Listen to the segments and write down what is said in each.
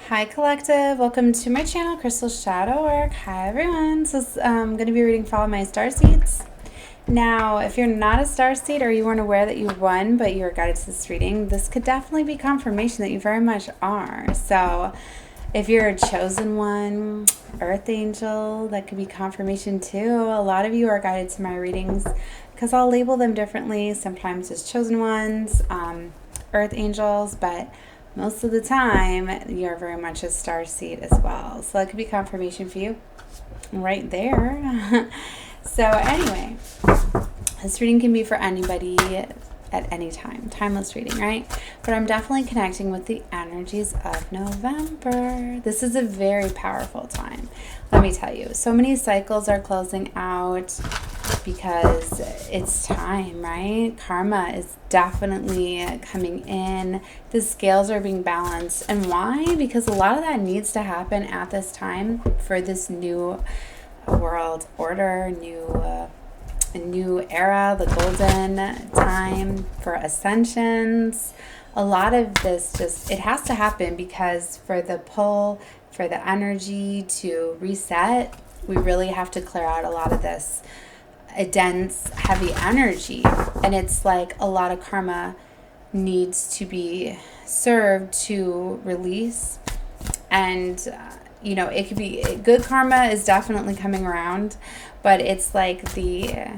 Hi Collective, welcome to my channel, Crystal Shadow Work. Hi everyone, so I'm going to be reading for all my Starseeds. Now, if you're not a Starseed or you weren't aware that you won, but you were guided to this reading, this could definitely be confirmation that you very much are. So, if you're a chosen one, earth angel, that could be confirmation too. A lot of you are guided to my readings because I'll label them differently, sometimes as chosen ones, earth angels, but most of the time, you're very much a starseed as well. So that could be confirmation for you right there. So anyway, this reading can be for anybody at any time. Timeless reading, right? But I'm definitely connecting with the energies of November. This is a very powerful time. Let me tell you, so many cycles are closing out because it's time, right? Karma is definitely coming in. The scales are being balanced. And why? Because a lot of that needs to happen at this time for this new world order, a new era, the golden time for ascensions. A lot of this just, it has to happen because for the pull, for the energy to reset, we really have to clear out a lot of this dense, heavy energy. And it's like a lot of karma needs to be served to release. And you know, it could be good karma is definitely coming around, but it's like the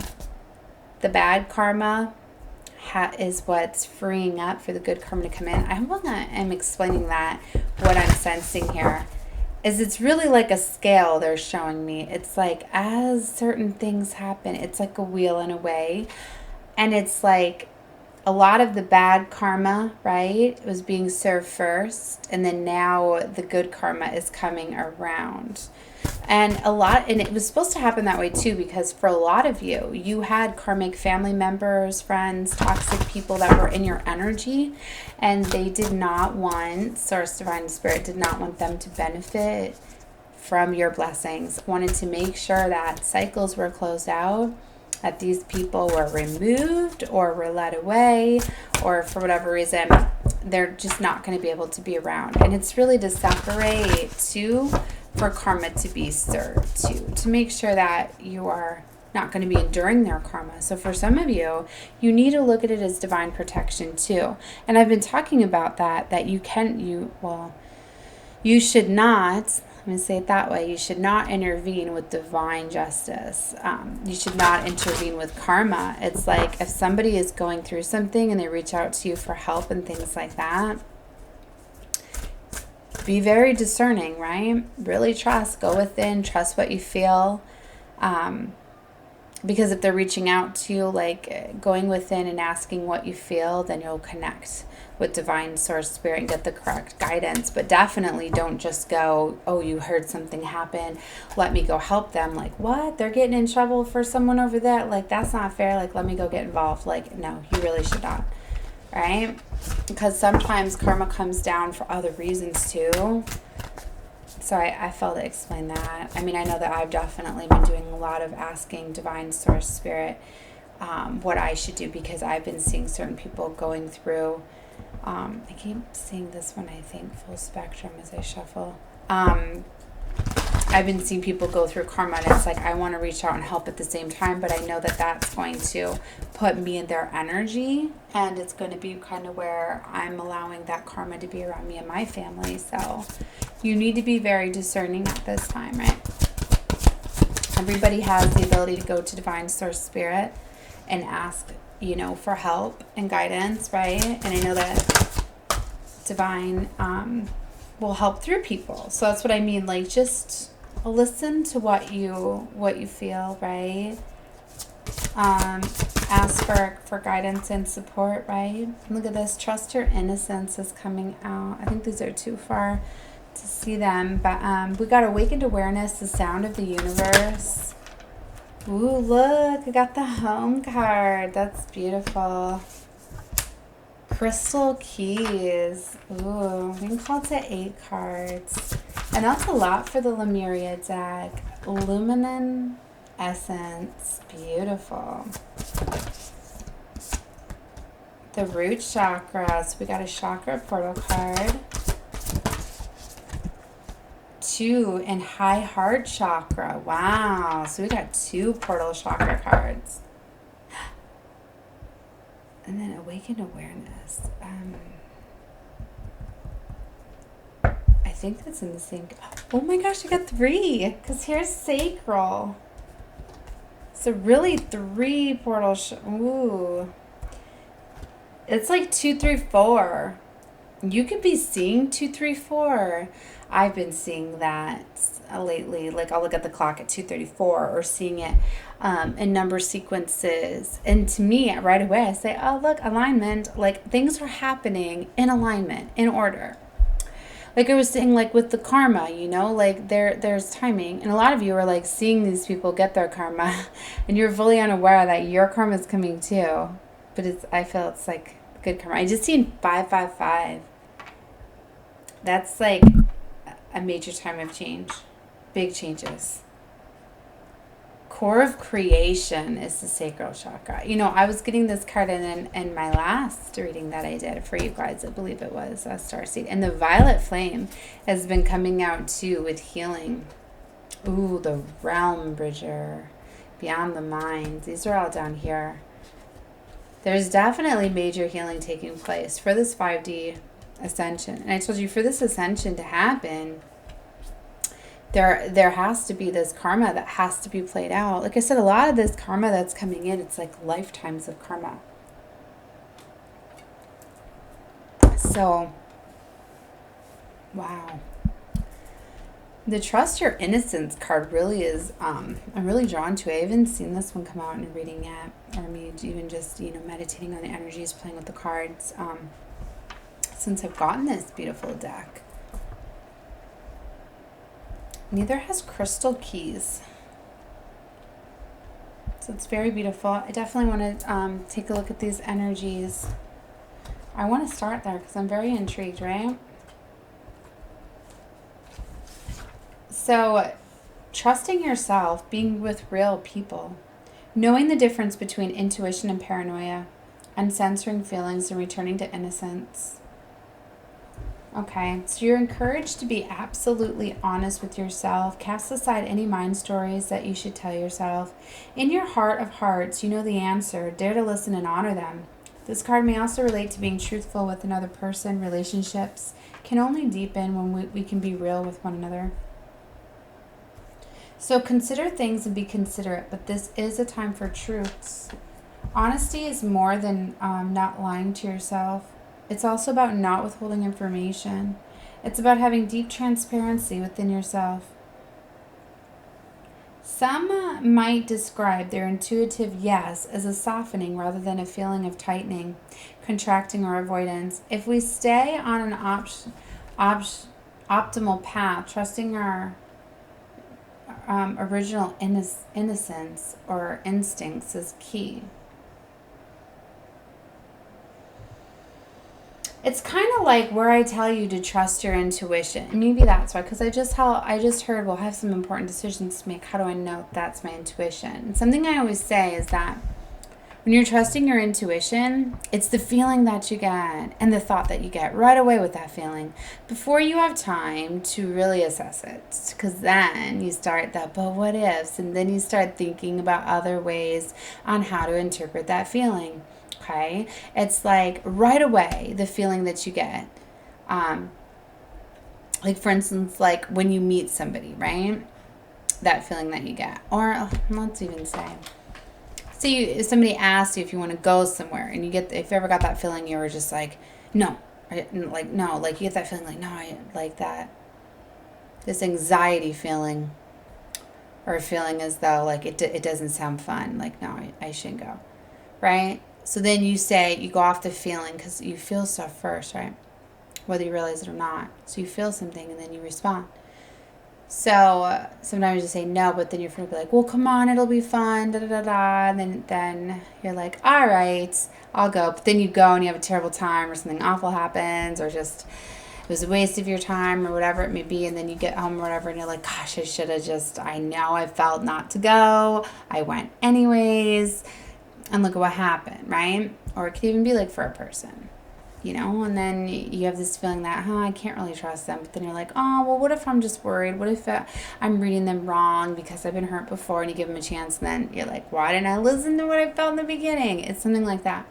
bad karma is what's freeing up for the good karma to come in. I hope I'm explaining that. What I'm sensing here is it's really like a scale they're showing me. It's like as certain things happen, it's like a wheel in a way, and it's like a lot of the bad karma, right, was being served first, and then now the good karma is coming around. And it was supposed to happen that way too, because for a lot of you, you had karmic family members, friends, toxic people that were in your energy, and they did not want, Source Divine Spirit did not want them to benefit from your blessings, wanted to make sure that cycles were closed out, that these people were removed or were led away, or for whatever reason, they're just not going to be able to be around. And it's really to separate for karma to be served to make sure that you are not going to be enduring their karma. So for some of you, you need to look at it as divine protection too. And I've been talking about that you should not, I'm going to say it that way, you should not intervene with divine justice. You should not intervene with karma. It's like if somebody is going through something and they reach out to you for help and things like that, be very discerning, right? Really trust, go within, trust what you feel. Because if they're reaching out to you, like going within and asking what you feel, then you'll connect with divine source spirit and get the correct guidance. But definitely don't just go, oh, you heard something happen, let me go help them. Like, what? They're getting in trouble for someone over there? Like, that's not fair. Like, let me go get involved. Like, no, you really should not. Right? Because sometimes karma comes down for other reasons too. So I felt to explain that. I mean, I know that I've definitely been doing a lot of asking divine source spirit what I should do, because I've been seeing certain people going through, I keep seeing this one, I think, full spectrum as I shuffle. I've been seeing people go through karma, and it's like I want to reach out and help at the same time, but I know that that's going to put me in their energy, and it's going to be kind of where I'm allowing that karma to be around me and my family. So you need to be very discerning at this time, right? Everybody has the ability to go to divine source spirit and ask, for help and guidance, right? And I know that divine will help through people. So that's what I mean. Like, just listen to what you feel, right? Ask for guidance and support, right? Look at this. Trust your innocence is coming out. I think these are too far to see them, but we got awakened awareness, the sound of the universe. Ooh, look, I got the home card. That's beautiful. Crystal keys. Ooh, we can call it to 8 cards. And that's a lot for the Lemuria deck. Luminous essence. Beautiful. The root chakra. So we got a chakra portal card. 2 in high heart chakra. Wow. So we got 2 portal chakra cards. And then awakened awareness. I think that's in the same. Oh my gosh, I got 3. Because here's sacral. So really 3 portal. Ooh. It's like 2, 3, 4. You could be seeing 2, 3, 4. I've been seeing that lately. Like I'll look at the clock at 2:34 or seeing it in number sequences. And to me, right away, I say, oh, look, alignment. Like things are happening in alignment, in order. Like I was saying, like with the karma, you know, like there's timing. And a lot of you are like seeing these people get their karma and you're fully unaware that your karma is coming too. But I feel it's like good karma. I just seen 555. That's like a major time of change. Big changes. Core of creation is the sacral chakra. You know, I was getting this card in my last reading that I did for you guys. I believe it was a Starseed. And the violet flame has been coming out too with healing. Ooh, the realm bridger. Beyond the mind. These are all down here. There's definitely major healing taking place for this 5D ascension. And I told you, for this ascension to happen, there has to be this karma that has to be played out. Like I said, a lot of this karma that's coming in, it's like lifetimes of karma. So, wow. The trust your innocence card really is, I'm really drawn to it. I haven't seen this one come out in a reading yet, or me even just, you know, meditating on the energies, playing with the cards, since I've gotten this beautiful deck. Neither has crystal keys. So it's very beautiful. I definitely want to take a look at these energies. I want to start there because I'm very intrigued, right? So, trusting yourself, being with real people, knowing the difference between intuition and paranoia, uncensoring feelings and returning to innocence. Okay, so you're encouraged to be absolutely honest with yourself. Cast aside any mind stories that you should tell yourself. In your heart of hearts, you know the answer. Dare to listen and honor them. This card may also relate to being truthful with another person. Relationships can only deepen when we can be real with one another. So consider things and be considerate, but this is a time for truths. Honesty is more than not lying to yourself. It's also about not withholding information. It's about having deep transparency within yourself. Some might describe their intuitive yes as a softening rather than a feeling of tightening, contracting, or avoidance. If we stay on an optimal path, trusting our original innocence or instincts is key. It's kind of like where I tell you to trust your intuition. Maybe that's why, because I just heard, well, I have some important decisions to make. How do I know that's my intuition? And something I always say is that when you're trusting your intuition, it's the feeling that you get and the thought that you get right away with that feeling before you have time to really assess it. Because then you start that, but what ifs? And then you start thinking about other ways on how to interpret that feeling. Okay? It's like right away, the feeling that you get. Like for instance, like when you meet somebody, right? That feeling that you get. Or let's even say, if somebody asks you if you want to go somewhere and if you ever got that feeling, you were just like, no, you get that feeling like, no, I like that. This anxiety feeling, or a feeling as though like it doesn't sound fun. Like, no, I shouldn't go. Right? So then you go off the feeling because you feel stuff first, right? Whether you realize it or not. So you feel something and then you respond. So sometimes you say no, but then your friend will be like, well, come on, it'll be fun, da-da-da-da. And then you're like, all right, I'll go. But then you go and you have a terrible time or something awful happens or just it was a waste of your time or whatever it may be. And then you get home or whatever and you're like, gosh, I know I felt not to go. I went anyways. And look at what happened, right? Or it could even be like for a person. you know, and then you have this feeling that, I can't really trust them. But then you're like, oh, well, what if I'm just worried? What if I'm reading them wrong because I've been hurt before, and you give them a chance, and then you're like, why didn't I listen to what I felt in the beginning? It's something like that.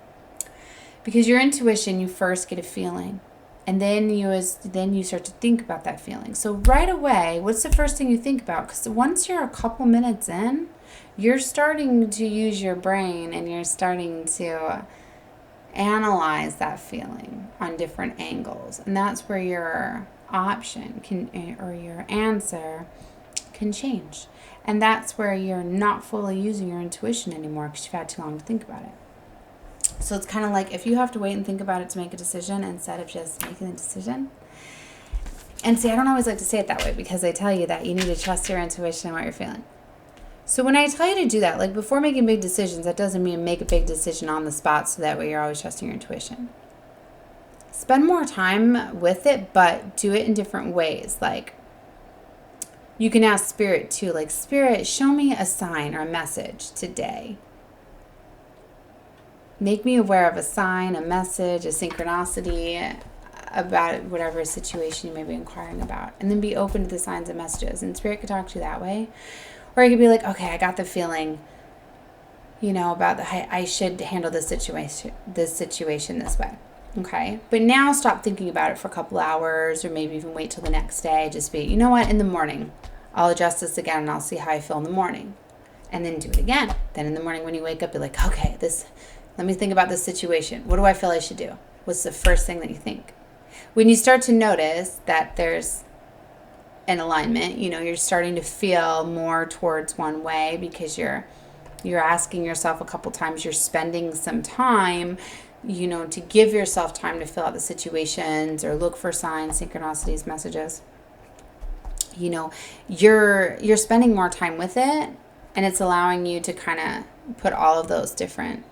Because your intuition, you first get a feeling, and then you start to think about that feeling. So right away, what's the first thing you think about? Because once you're a couple minutes in, you're starting to use your brain, and you're starting to analyze that feeling on different angles, and that's where your option or your answer can change. And that's where you're not fully using your intuition anymore because you've had too long to think about it. So it's kind of like if you have to wait and think about it to make a decision instead of just making a decision. And see, I don't always like to say it that way because I tell you that you need to trust your intuition and what you're feeling. So when I tell you to do that, like before making big decisions, that doesn't mean make a big decision on the spot so that way you're always trusting your intuition. Spend more time with it, but do it in different ways. Like you can ask Spirit too, like, Spirit, show me a sign or a message today. Make me aware of a sign, a message, a synchronicity about whatever situation you may be inquiring about. And then be open to the signs and messages. And Spirit could talk to you that way. Or you could be like, okay, I got the feeling, about I should handle this situation this way. Okay. But now stop thinking about it for a couple hours, or maybe even wait till the next day. Just be, you know what, in the morning, I'll adjust this again and I'll see how I feel in the morning. And then do it again. Then in the morning when you wake up, be like, okay, let me think about this situation. What do I feel I should do? What's the first thing that you think? When you start to notice that there's an alignment, you're starting to feel more towards one way because you're asking yourself a couple times, you're spending some time, to give yourself time to fill out the situations or look for signs, synchronicities, messages. You're spending more time with it, and it's allowing you to kind of put all of those different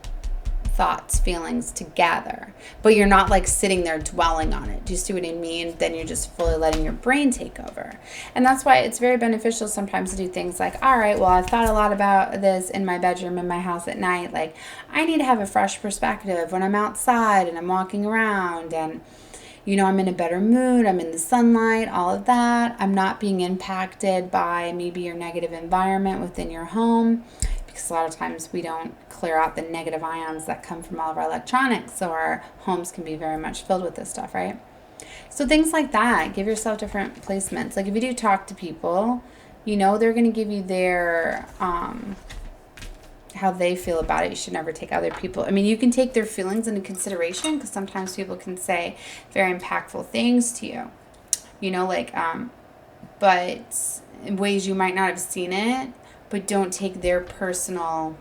thoughts, feelings together, but you're not like sitting there dwelling on it. Do you see what I mean? Then you're just fully letting your brain take over. And that's why it's very beneficial sometimes to do things like, all right, well, I've thought a lot about this in my bedroom, in my house at night. Like, I need to have a fresh perspective when I'm outside and I'm walking around, and I'm in a better mood, I'm in the sunlight, all of that. I'm not being impacted by maybe your negative environment within your home, because a lot of times we don't clear out the negative ions that come from all of our electronics, so our homes can be very much filled with this stuff, right? So things like that, give yourself different placements. Like if you do talk to people, they're going to give you their how they feel about it. You should never take other people. I mean, you can take their feelings into consideration, because sometimes people can say very impactful things to you, but in ways you might not have seen it. But don't take their personal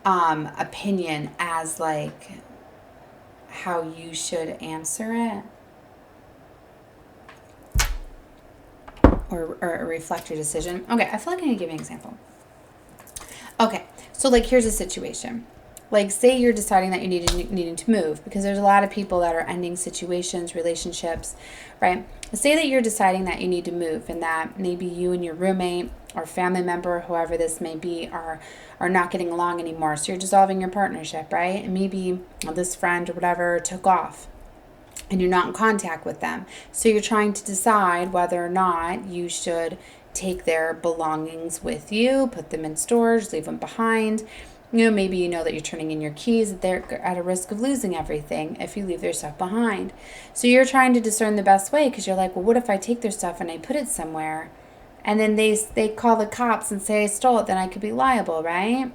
opinion as like how you should answer it or reflect your decision. Okay, I feel like I need to give you an example. Okay, so like here's a situation. Like say you're deciding that you needing to move, because there's a lot of people that are ending situations, relationships, right? Say that you're deciding that you need to move, and that maybe you and your roommate or family member, whoever this may be, are not getting along anymore. So you're dissolving your partnership, right? And maybe this friend or whatever took off and you're not in contact with them. So you're trying to decide whether or not you should take their belongings with you, put them in storage, leave them behind. Maybe you know that you're turning in your keys, that they're at a risk of losing everything if you leave their stuff behind. So you're trying to discern the best way, because you're like, well, what if I take their stuff and I put it somewhere, and then they call the cops and say I stole it, then I could be liable, right?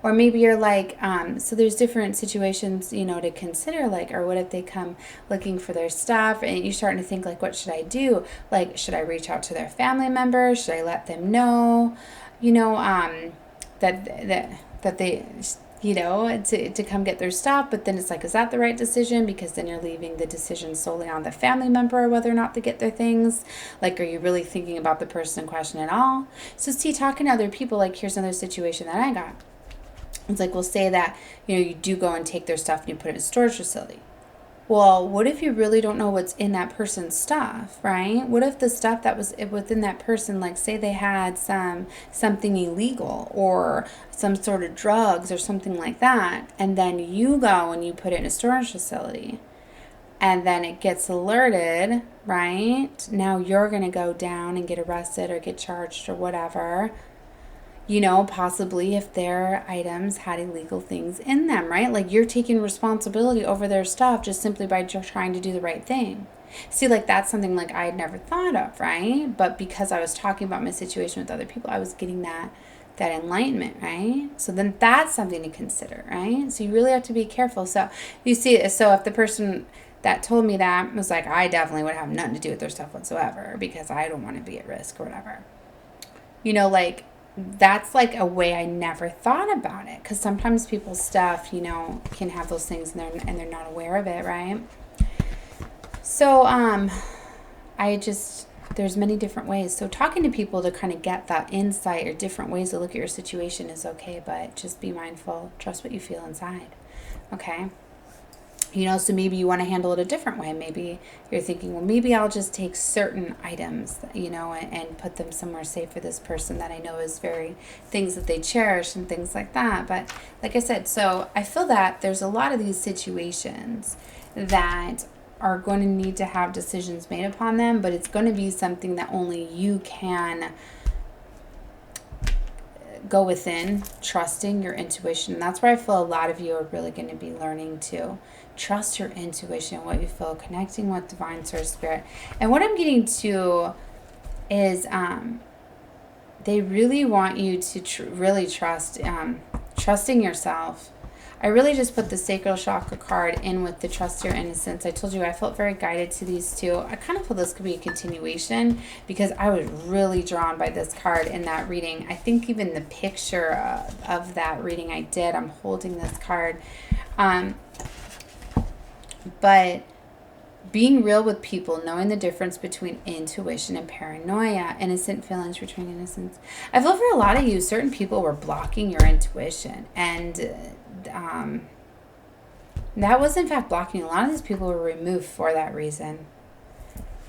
Or maybe you're like, so there's different situations, to consider, like, or what if they come looking for their stuff, and you're starting to think, like, what should I do? Like, should I reach out to their family members? Should I let them know, that they, to come get their stuff? But then it's like, is that the right decision? Because then you're leaving the decision solely on the family member, whether or not they get their things. Like, are you really thinking about the person in question at all? So see, talking to other people, like, here's another situation that I got. It's like, we'll say that, you do go and take their stuff and you put it in a storage facility. Well, what if you really don't know what's in that person's stuff, right? What if the stuff that was within that person, like say they had something illegal or some sort of drugs or something like that, and then you go and you put it in a storage facility, and then it gets alerted, right? Now you're going to go down and get arrested or get charged or whatever. Possibly if their items had illegal things in them, right? Like you're taking responsibility over their stuff just simply by trying to do the right thing. See, like that's something like I had never thought of, right? But because I was talking about my situation with other people, I was getting that enlightenment, right? So then that's something to consider, right? So you really have to be careful. So you see, so if the person that told me that was like, I definitely would have nothing to do with their stuff whatsoever because I don't want to be at risk or whatever. Like that's like a way I never thought about it, because sometimes people's stuff, can have those things and they're not aware of it, right? So there's many different ways. So talking to people to kind of get that insight or different ways to look at your situation is okay, but just be mindful, trust what you feel inside. Okay? So maybe you want to handle it a different way. Maybe you're thinking, well, maybe I'll just take certain items, and put them somewhere safe for this person that I know is very things that they cherish and things like that. But like I said, so I feel that there's a lot of these situations that are going to need to have decisions made upon them, but it's going to be something that only you can go within, trusting your intuition. And that's where I feel a lot of you are really going to be learning to trust your intuition, what you feel, connecting with divine source spirit. And what I'm getting to is they really want you to really trust, trusting yourself. I really just put the sacral chakra card in with the trust your innocence. I told you I felt very guided to these two. I kind of feel this could be a continuation because I was really drawn by this card in that reading. I think even the picture of that reading I did, I'm holding this card. But being real with people, knowing the difference between intuition and paranoia, innocent feelings, returning innocence. I feel for a lot of you, certain people were blocking your intuition, and that was in fact blocking. A lot of these people were removed for that reason,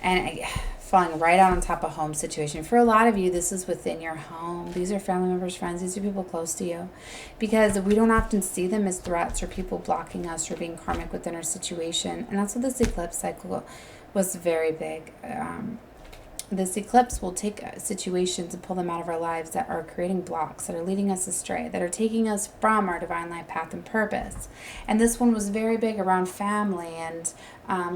and falling right out on top of home situation. For a lot of you, this is within your home. These are family members, friends. These are people close to you, because we don't often see them as threats or people blocking us or being karmic within our situation. And that's what this eclipse cycle was very big. This eclipse will take situations and pull them out of our lives that are creating blocks, that are leading us astray, that are taking us from our divine life path and purpose. And this one was very big around family and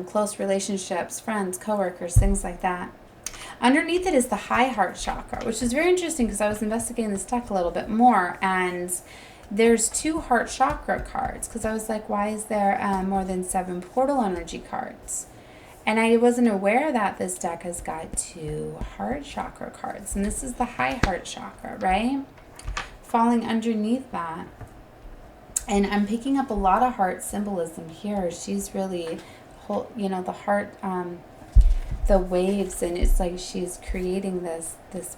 close relationships, friends, coworkers, things like that. Underneath it is the high heart chakra, which is very interesting because I was investigating this deck a little bit more, and there's 2 heart chakra cards because I was like, why is there more than 7 portal energy cards? And I wasn't aware that this deck has got 2 heart chakra cards. And this is the high heart chakra, right? Falling underneath that. And I'm picking up a lot of heart symbolism here. She's really, the heart, the waves. And it's like she's creating this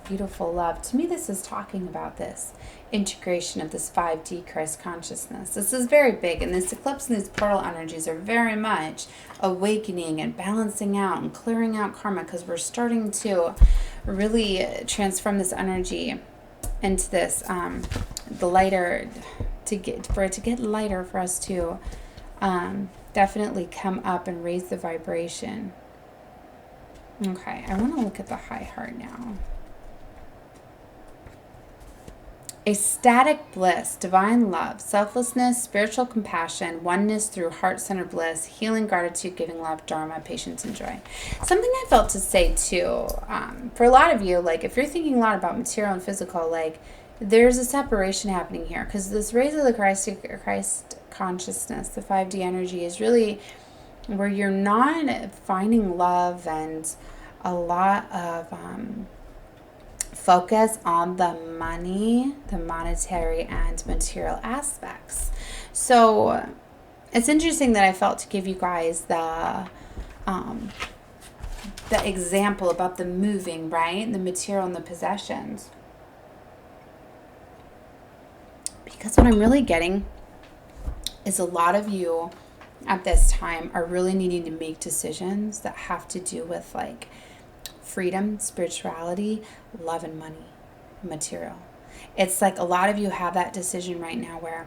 beautiful love. To me, this is talking about this integration of this 5D Christ consciousness. This is very big, and this eclipse and these portal energies are very much awakening and balancing out and clearing out karma, because we're starting to really transform this energy into this the lighter, for it to get lighter, for us to definitely come up and raise the vibration. Okay, I want to look at the high heart now. Ecstatic bliss, divine love, selflessness, spiritual compassion, oneness through heart-centered bliss, healing, gratitude, giving love, dharma, patience, and joy. Something I felt to say too, for a lot of you, like if you're thinking a lot about material and physical, like there's a separation happening here, because this raise of the Christ consciousness, the 5D energy, is really where you're not finding love and a lot of focus on the money, the monetary and material aspects. So it's interesting that I felt to give you guys the example about the moving, right? The material and the possessions. Because what I'm really getting is a lot of you at this time are really needing to make decisions that have to do with like freedom, spirituality, love, and money, material. It's like a lot of you have that decision right now where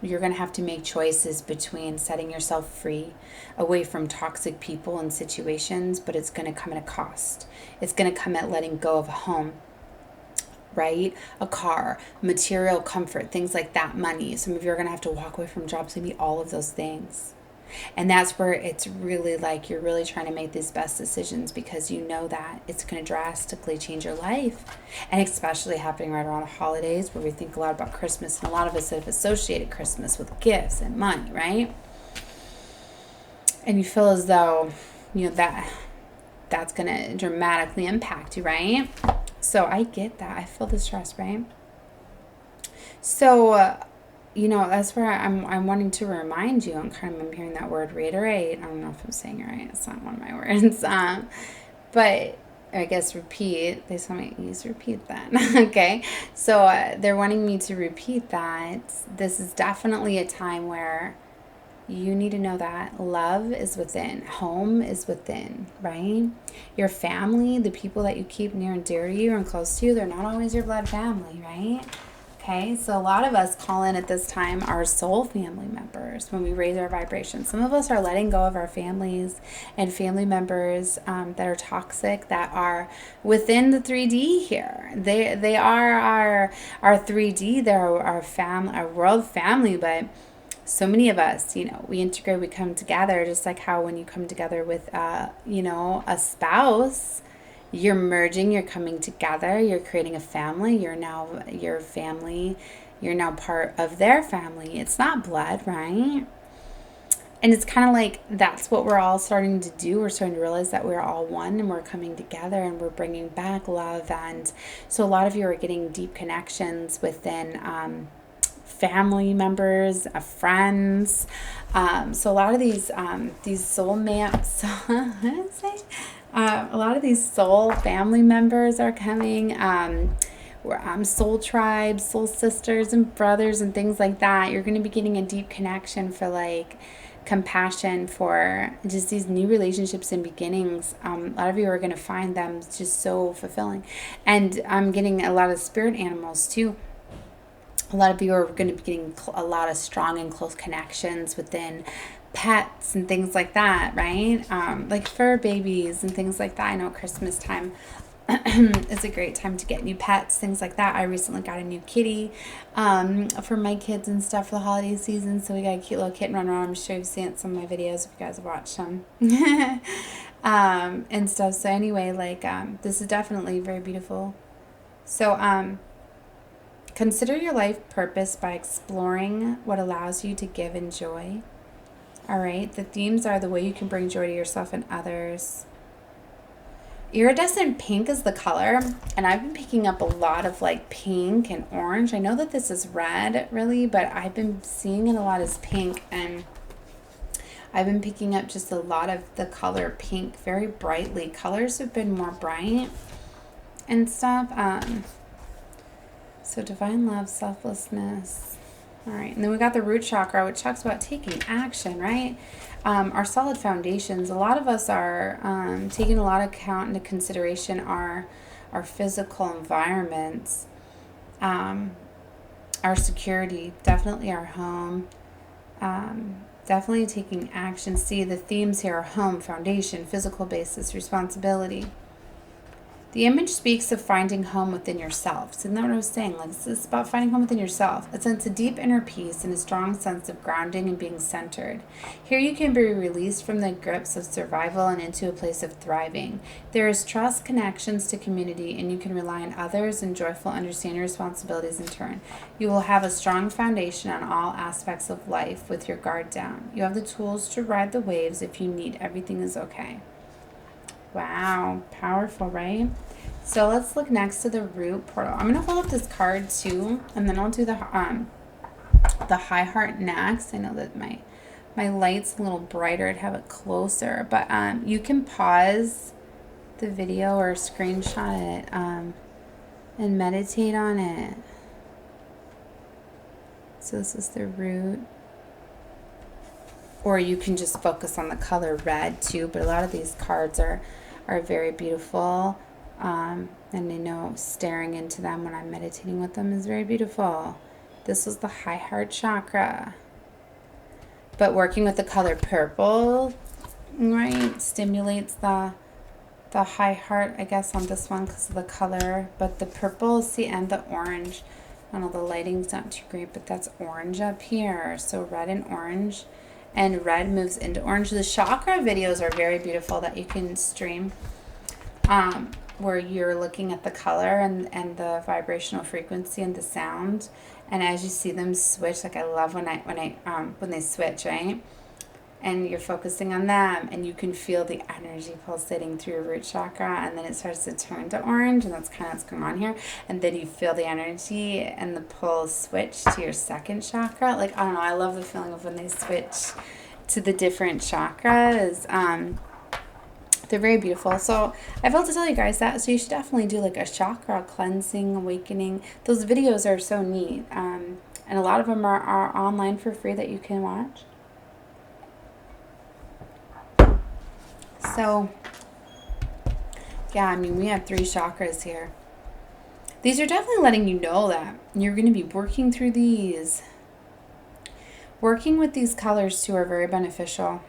you're going to have to make choices between setting yourself free away from toxic people and situations, but it's going to come at a cost. It's going to come at letting go of a home, right? A car, material comfort, things like that, money. Some of you are going to have to walk away from jobs, maybe all of those things. And that's where it's really like you're really trying to make these best decisions because you know that it's going to drastically change your life. And especially happening right around the holidays where we think a lot about Christmas. And a lot of us have associated Christmas with gifts and money, right? And you feel as though, you know, that's going to dramatically impact you, right? So I get that. I feel the stress, right? So, you know, that's where I'm wanting to remind you. I'm hearing that word reiterate. I don't know if I'm saying it right. It's not one of my words. But I guess repeat. They told me use repeat then. Okay. So they're wanting me to repeat that. This is definitely a time where you need to know that love is within. Home is within, right? Your family, the people that you keep near and dear to you and close to you, they're not always your blood family, right? Okay, so a lot of us call in at this time our soul family members when we raise our vibration. Some of us are letting go of our families and family members that are toxic, that are within the 3D here. They are our 3D. They're our family, our world family. But so many of us, you know, we integrate, we come together, just like how when you come together with, you know, a spouse. You're merging, you're coming together, you're creating a family, you're now your family, you're now part of their family. It's not blood, right? And it's kind of like that's what we're all starting to do. We're starting to realize that we're all one and we're coming together and we're bringing back love. And so a lot of you are getting deep connections within family members, friends. So a lot of these soul maps, what did I say? A lot of these soul family members are coming. Soul tribes, soul sisters and brothers and things like that. You're going to be getting a deep connection for like compassion for just these new relationships and beginnings. A lot of you are going to find them just so fulfilling. And I'm getting a lot of spirit animals too. A lot of you are going to be getting a lot of strong and close connections within pets and things like that, right? Like fur babies and things like that. I know Christmas time is a great time to get new pets, things like that. I recently got a new kitty for my kids and stuff for the holiday season. So we got a cute little kitten running around. I'm sure you've seen some of my videos if you guys have watched them. And stuff. So anyway, like this is definitely very beautiful. So consider your life purpose by exploring what allows you to give and joy. All right, the themes are the way you can bring joy to yourself and others. Iridescent pink is the color, and I've been picking up a lot of like pink and orange. I know that this is red really, but I've been seeing it a lot as pink, and I've been picking up just a lot of the color pink very brightly. Colors have been more bright and stuff. So divine love, selflessness. All right, and then we got the root chakra, which talks about taking action, right? Our solid foundations. A lot of us are taking a lot of account into consideration our physical environments, our security, definitely our home, definitely taking action. See, the themes here are home, foundation, physical basis, responsibility. The image speaks of finding home within yourself. So, isn't that what I was saying? Like, it's about finding home within yourself. A sense of deep inner peace and a strong sense of grounding and being centered. Here you can be released from the grips of survival and into a place of thriving. There is trust, connections to community, and you can rely on others and joyful understand your responsibilities in turn. You will have a strong foundation on all aspects of life with your guard down. You have the tools to ride the waves if you need. Everything is okay. Wow, powerful, right? So let's look next to the root portal. I'm gonna hold up this card too, and then I'll do the high heart next. I know that my light's a little brighter. I'd have it closer, but you can pause the video or screenshot it and meditate on it. So this is the root. or you can just focus on the color red too. But a lot of these cards are very beautiful. And I know staring into them when I'm meditating with them is very beautiful. This was the high heart chakra. But working with the color purple, right, stimulates the high heart, I guess, on this one because of the color. But the purple, see, and the orange. I know the lighting's not too great, but that's orange up here. So red and orange. And red moves into orange. The chakra videos are very beautiful that you can stream, where you're looking at the color and the vibrational frequency and the sound. And as you see them switch, like I love when they switch, right? And you're focusing on them, and you can feel the energy pulsating through your root chakra, and then it starts to turn to orange, and that's kind of what's going on here. And then you feel the energy and the pull switch to your second chakra. Like, I don't know, I love the feeling of when they switch to the different chakras. They're very beautiful. So I felt to tell you guys that. So you should definitely do like a chakra cleansing, awakening. Those videos are so neat. And a lot of them are online for free that you can watch. So, yeah, I mean, we have 3 chakras here. These are definitely letting you know that you're going to be working through these. Working with these colors, too, are very beneficial.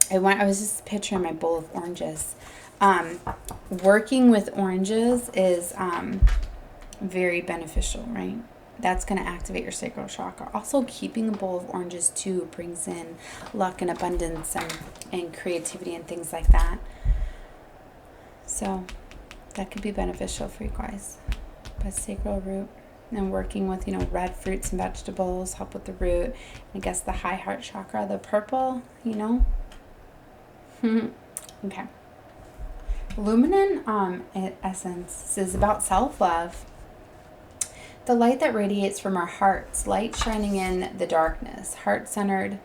I was just picturing my bowl of oranges. Working with oranges is very beneficial, right? That's going to activate your sacral chakra. Also, keeping a bowl of oranges, too, brings in luck and abundance and creativity and things like that. So, that could be beneficial for you guys. But sacral root and working with, red fruits and vegetables help with the root. And I guess the high heart chakra, the purple, Okay. Luminant essence is about self-love. The light that radiates from our hearts, light shining in the darkness, heart-centered,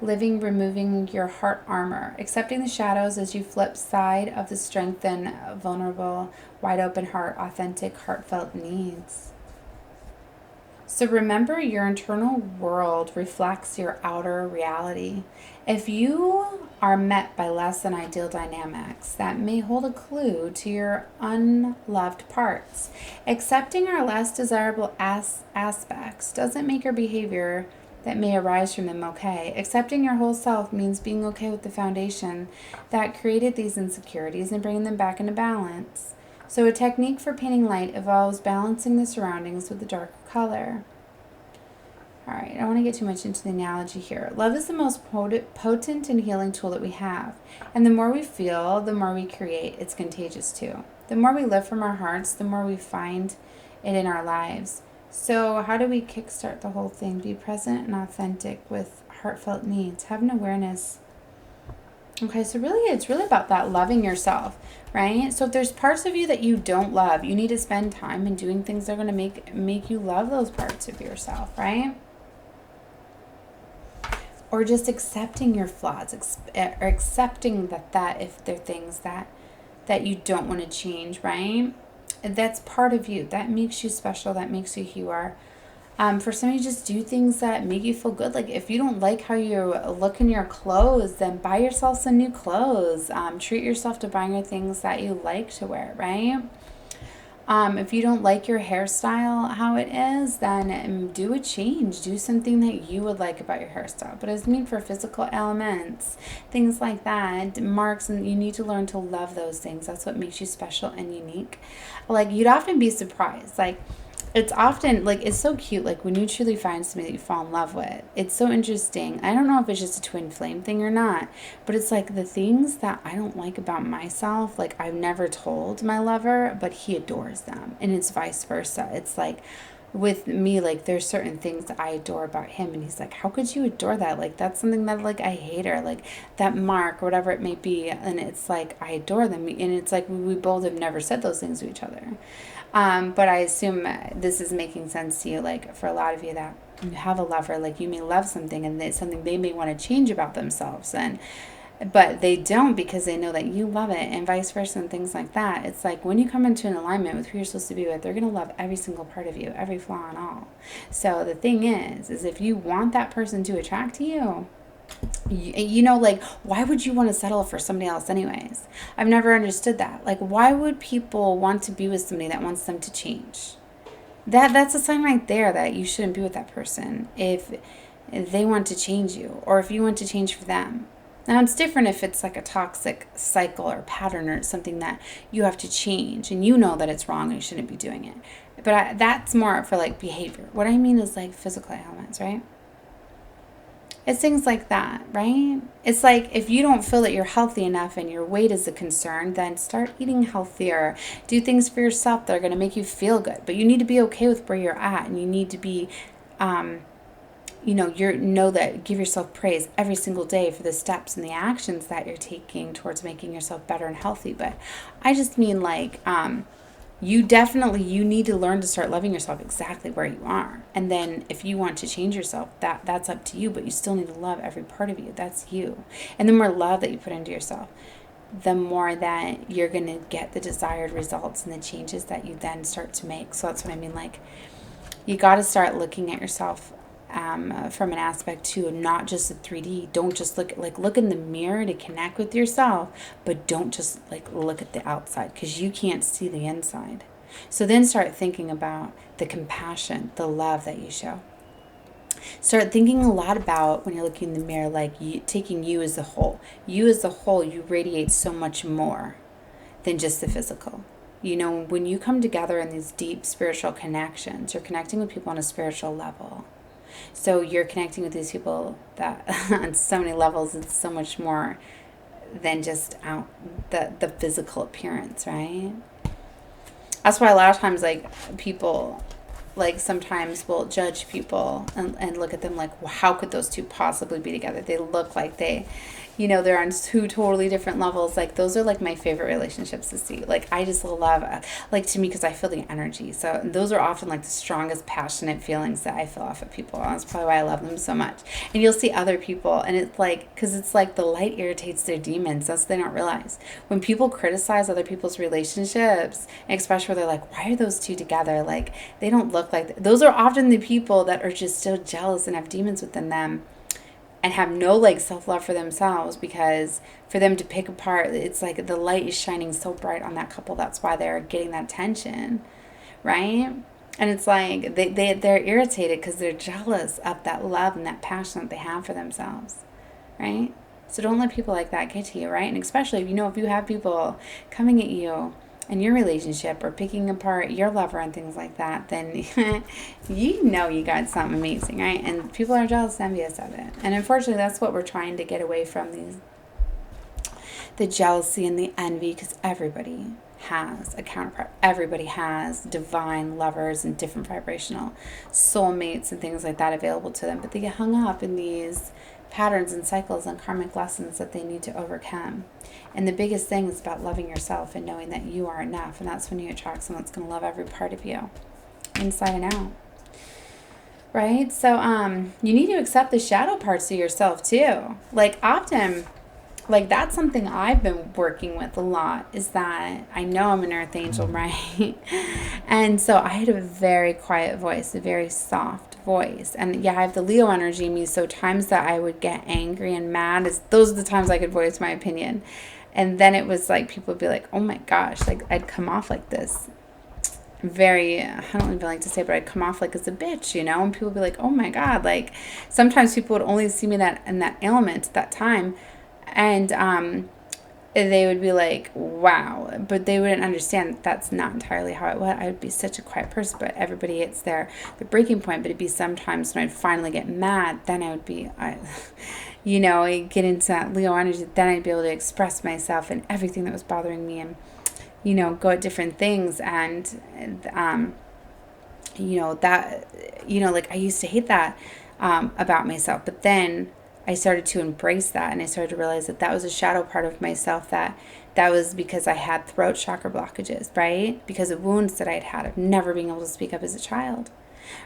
living, removing your heart armor, accepting the shadows as you flip side of the strengthened, vulnerable, wide open heart, authentic, heartfelt needs. So remember, your internal world reflects your outer reality. If you are met by less than ideal dynamics, that may hold a clue to your unloved parts. Accepting our less desirable aspects doesn't make your behavior that may arise from them okay. Accepting your whole self means being okay with the foundation that created these insecurities and bringing them back into balance. So a technique for painting light involves balancing the surroundings with a darker color. All right, I don't want to get too much into the analogy here. Love is the most potent and healing tool that we have. And the more we feel, the more we create. It's contagious too. The more we live from our hearts, the more we find it in our lives. So how do we kickstart the whole thing? Be present and authentic with heartfelt needs. Have an awareness. Okay, so really, it's really about that loving yourself, right? So if there's parts of you that you don't love, you need to spend time in doing things that are going to make you love those parts of yourself, right? Or just accepting your flaws, or accepting that if they're things that you don't want to change, right? That's part of you. That makes you special. That makes you who you are. For some of you, just do things that make you feel good. Like if you don't like how you look in your clothes, then buy yourself some new clothes. Treat yourself to buying your things that you like to wear, right? If you don't like your hairstyle how it is, then do a change. Do something that you would like about your hairstyle. But it's mean for physical elements, things like that, marks, and you need to learn to love those things. That's what makes you special and unique. Like you'd often be surprised. Like it's often, like, it's so cute, like, when you truly find somebody that you fall in love with. It's so interesting. I don't know if it's just a twin flame thing or not, but it's like the things that I don't like about myself, like, I've never told my lover, but he adores them, and it's vice versa. It's like, with me, like, there's certain things that I adore about him, and he's like, how could you adore that? Like, that's something that, like, I hate her, like, that mark, or whatever it may be, and it's like, I adore them, and it's like, we both have never said those things to each other. But I assume this is making sense to you, like, for a lot of you that you have a lover, like, you may love something, and it's something they may want to change about themselves, but they don't because they know that you love it, and vice versa, and things like that. It's like when you come into an alignment with who you're supposed to be with, they're going to love every single part of you, every flaw and all. So the thing is if you want that person to attract to you, You know, like, why would you want to settle for somebody else anyways? I've never understood that. Like, why would people want to be with somebody that wants them to change? That's a sign right there that you shouldn't be with that person if they want to change you, or if you want to change for them. Now, it's different if it's like a toxic cycle or pattern, or something that you have to change and you know that it's wrong and you shouldn't be doing it. But that's more for like behavior. What I mean is like physical ailments, right? It's things like that, right? It's like if you don't feel that you're healthy enough and your weight is a concern, then start eating healthier. Do things for yourself that are going to make you feel good. But you need to be okay with where you're at, and you need to be, know that, give yourself praise every single day for the steps and the actions that you're taking towards making yourself better and healthy. But I just mean like, you need to learn to start loving yourself exactly where you are. And then if you want to change yourself, that's up to you, but you still need to love every part of you. That's you. And the more love that you put into yourself, the more that you're going to get the desired results and the changes that you then start to make. So that's what I mean. Like, you got to start looking at yourself from an aspect too, not just a 3D. Don't just look in the mirror to connect with yourself, but don't just like look at the outside, because you can't see the inside. So then start thinking about the compassion, the love that you show. Start thinking a lot about, when you're looking in the mirror, like taking you as a whole. You as a whole, you radiate so much more than just the physical. You know, when you come together in these deep spiritual connections, you're connecting with people on a spiritual level. So you're connecting with these people that on so many levels, it's so much more than just the physical appearance, right? That's why a lot of times, like, people, like, sometimes will judge people and look at them like, well, how could those two possibly be together? They look like they're on two totally different levels. Like, those are like my favorite relationships to see. Like, I just love, like, to me, because I feel the energy. So those are often like the strongest passionate feelings that I feel off of people. And that's probably why I love them so much. And you'll see other people, and it's like, because it's like the light irritates their demons. That's what they don't realize. When people criticize other people's relationships, especially where they're like, why are those two together? Like, they don't look like those are often the people that are just so jealous and have demons within them, and have no like self-love for themselves, because for them to pick apart, it's like the light is shining so bright on that couple. That's why they're getting that attention, right? And it's like they're irritated because they're jealous of that love and that passion that they have for themselves, right? So don't let people like that get to you, right? And especially if you have people coming at you in your relationship or picking apart your lover and things like that, then you got something amazing, right? And people are jealous and envious of it. And unfortunately, that's what we're trying to get away from, the jealousy and the envy, because everybody has a counterpart. Everybody has divine lovers and different vibrational soulmates and things like that available to them, but they get hung up in these patterns and cycles and karmic lessons that they need to overcome. And the biggest thing is about loving yourself and knowing that you are enough. And that's when you attract someone that's going to love every part of you, inside and out. Right? So you need to accept the shadow parts of yourself too. Like, often, like, that's something I've been working with a lot, is that I know I'm an earth angel, right? And so I had a very quiet voice, a very soft voice. And yeah, I have the Leo energy in me, so times that I would get angry and mad, those are the times I could voice my opinion. And then it was like, people would be like, oh my gosh, like, I'd come off like this. I don't even like to say, but I'd come off like as a bitch, and people would be like, oh my God. Like, sometimes people would only see me in that element at that time. And they would be like, wow. But they wouldn't understand that that's not entirely how it was. I would be such a quiet person, but everybody hits their breaking point. But it'd be sometimes when I'd finally get mad, then I would be, I get into that Leo energy. Then I'd be able to express myself and everything that was bothering me, and, go at different things. And, like, I used to hate that about myself. But then I started to embrace that, and I started to realize that was a shadow part of myself, that was because I had throat chakra blockages, right? Because of wounds that I'd had of never being able to speak up as a child.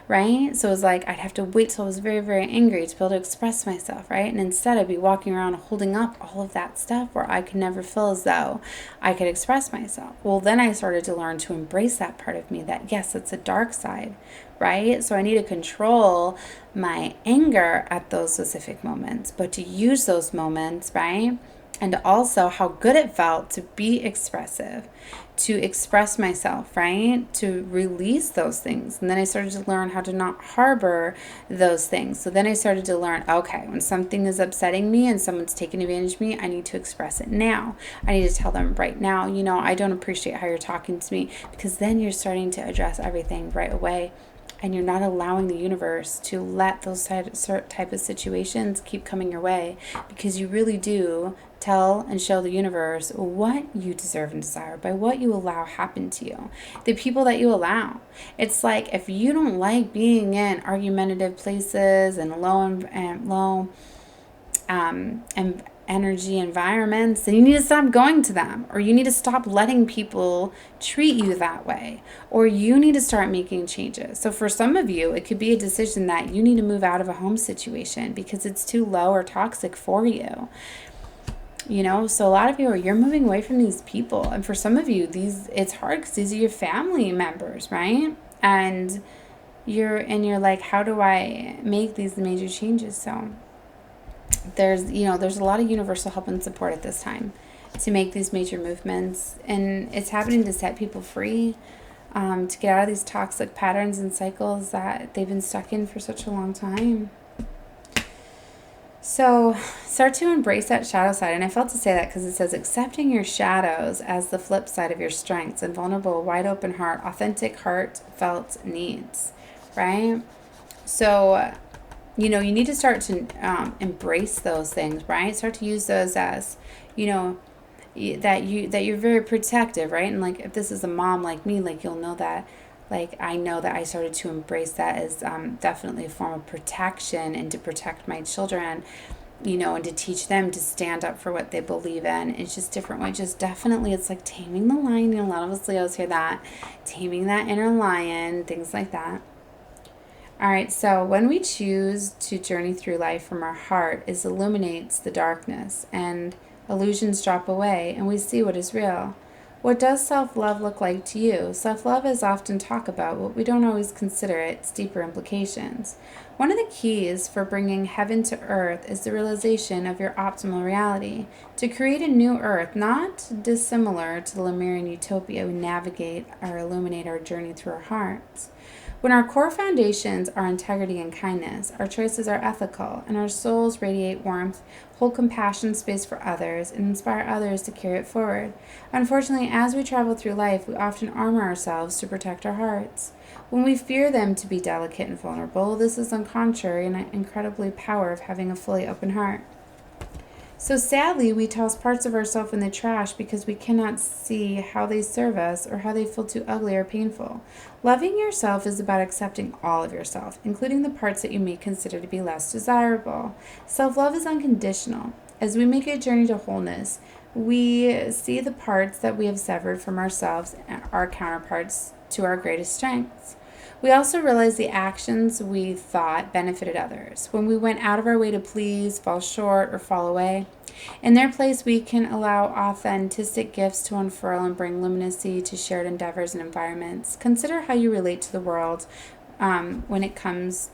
right? So it was like I'd have to wait till I was very, very angry to be able to express myself, right? And instead I'd be walking around holding up all of that stuff where I could never feel as though I could express myself. Well, then I started to learn to embrace that part of me, that yes, it's a dark side, right? So I need to control my anger at those specific moments, but to use those moments, right? And also how good it felt to be expressive, to express myself, right? To release those things. And then I started to learn how to not harbor those things. So then I started to learn, okay, when something is upsetting me and someone's taking advantage of me, I need to express it now. I need to tell them right now, I don't appreciate how you're talking to me, because then you're starting to address everything right away. And you're not allowing the universe to let those type of situations keep coming your way, because you really do tell and show the universe what you deserve and desire by what you allow happen to you, the people that you allow. It's like if you don't like being in argumentative places and low energy environments, then you need to stop going to them, or you need to stop letting people treat you that way, or you need to start making changes. So for some of you, it could be a decision that you need to move out of a home situation because it's too low or toxic for you. So a lot of you you're moving away from these people, and for some of you, it's hard because these are your family members, right? And you're like, how do I make these major changes? So there's a lot of universal help and support at this time to make these major movements, and it's happening to set people free, to get out of these toxic patterns and cycles that they've been stuck in for such a long time. So start to embrace that shadow side. And I felt to say that because it says accepting your shadows as the flip side of your strengths and vulnerable, wide open heart, authentic heartfelt needs, right? So you need to start to embrace those things, right? Start to use those as, that you're very protective, right? And like if this is a mom like me, like you'll know that, like I know that I started to embrace that as definitely a form of protection, and to protect my children, and to teach them to stand up for what they believe in. It's just different ways. Just definitely, it's like taming the lion. A lot of us Leos hear that, taming that inner lion, things like that. All right, so when we choose to journey through life from our heart, it illuminates the darkness, and illusions drop away, and we see what is real. What does self-love look like to you? Self-love is often talked about, but we don't always consider its deeper implications. One of the keys for bringing heaven to earth is the realization of your optimal reality. To create a new earth, not dissimilar to the Lemurian utopia, we navigate or illuminate our journey through our hearts. When our core foundations are integrity and kindness, our choices are ethical, and our souls radiate warmth, hold compassion, space for others, and inspire others to carry it forward. Unfortunately, as we travel through life, we often armor ourselves to protect our hearts. When we fear them to be delicate and vulnerable, this is contrary and an incredibly power of having a fully open heart. So sadly, we toss parts of ourselves in the trash because we cannot see how they serve us or how they feel too ugly or painful. Loving yourself is about accepting all of yourself, including the parts that you may consider to be less desirable. Self-love is unconditional. As we make a journey to wholeness, we see the parts that we have severed from ourselves and our counterparts to our greatest strengths. We also realize the actions we thought benefited others. When we went out of our way to please, fall short, or fall away, in their place we can allow authentic gifts to unfurl and bring luminosity to shared endeavors and environments. Consider how you relate to the world when it comes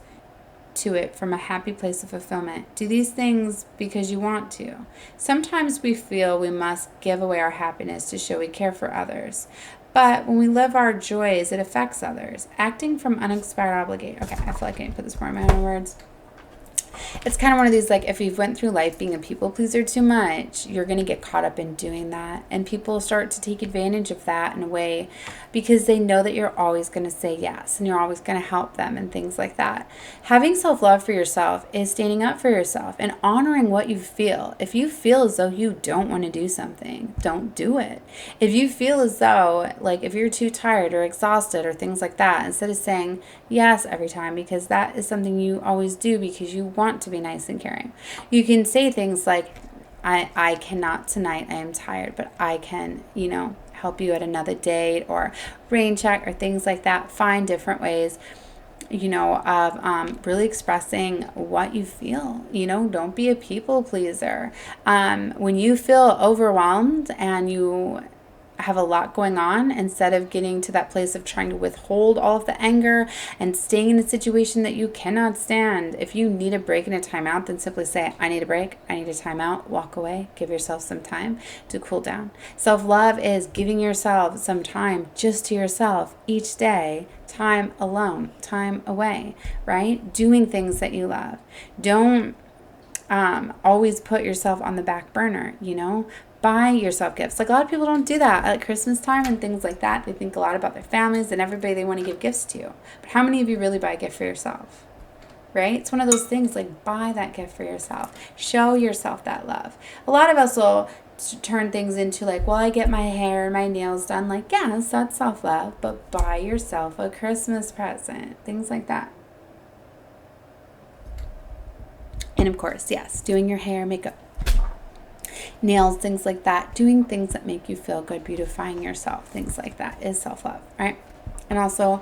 to it from a happy place of fulfillment. Do these things because you want to. Sometimes we feel we must give away our happiness to show we care for others. But when we live our joys, it affects others. Acting from uninspired obligation. Okay, I feel like I need to put this more in my own words. It's kind of one of these, like, if you've went through life being a people pleaser too much, you're going to get caught up in doing that. And people start to take advantage of that in a way because they know that you're always going to say yes and you're always going to help them and things like that. Having self-love for yourself is standing up for yourself and honoring what you feel. If you feel as though you don't want to do something, don't do it. If you feel as though, like, if you're too tired or exhausted or things like that, instead of saying yes every time, because that is something you always do because you want to be nice and caring. You can say things like, I cannot tonight, I am tired, but I can, help you at another date, or rain check, or things like that. Find different ways of really expressing what you feel. Don't be a people pleaser. When you feel overwhelmed and you have a lot going on, instead of getting to that place of trying to withhold all of the anger and staying in a situation that you cannot stand, if you need a break and a timeout, then simply say, I need a break, I need a timeout, walk away, give yourself some time to cool down. Self-love is giving yourself some time just to yourself each day, time alone, time away, right? Doing things that you love. Don't always put yourself on the back burner, Buy yourself gifts. Like, a lot of people don't do that at Christmas time and things like that. They think a lot about their families and everybody they want to give gifts to. But how many of you really buy a gift for yourself? Right? It's one of those things, like, buy that gift for yourself. Show yourself that love. A lot of us will turn things into like, well, I get my hair and my nails done. Like, yes, that's self-love, but buy yourself a Christmas present. Things like that. And of course, yes, doing your hair, makeup, nails, things like that. Doing things that make you feel good, beautifying yourself, things like that is self-love, right? And also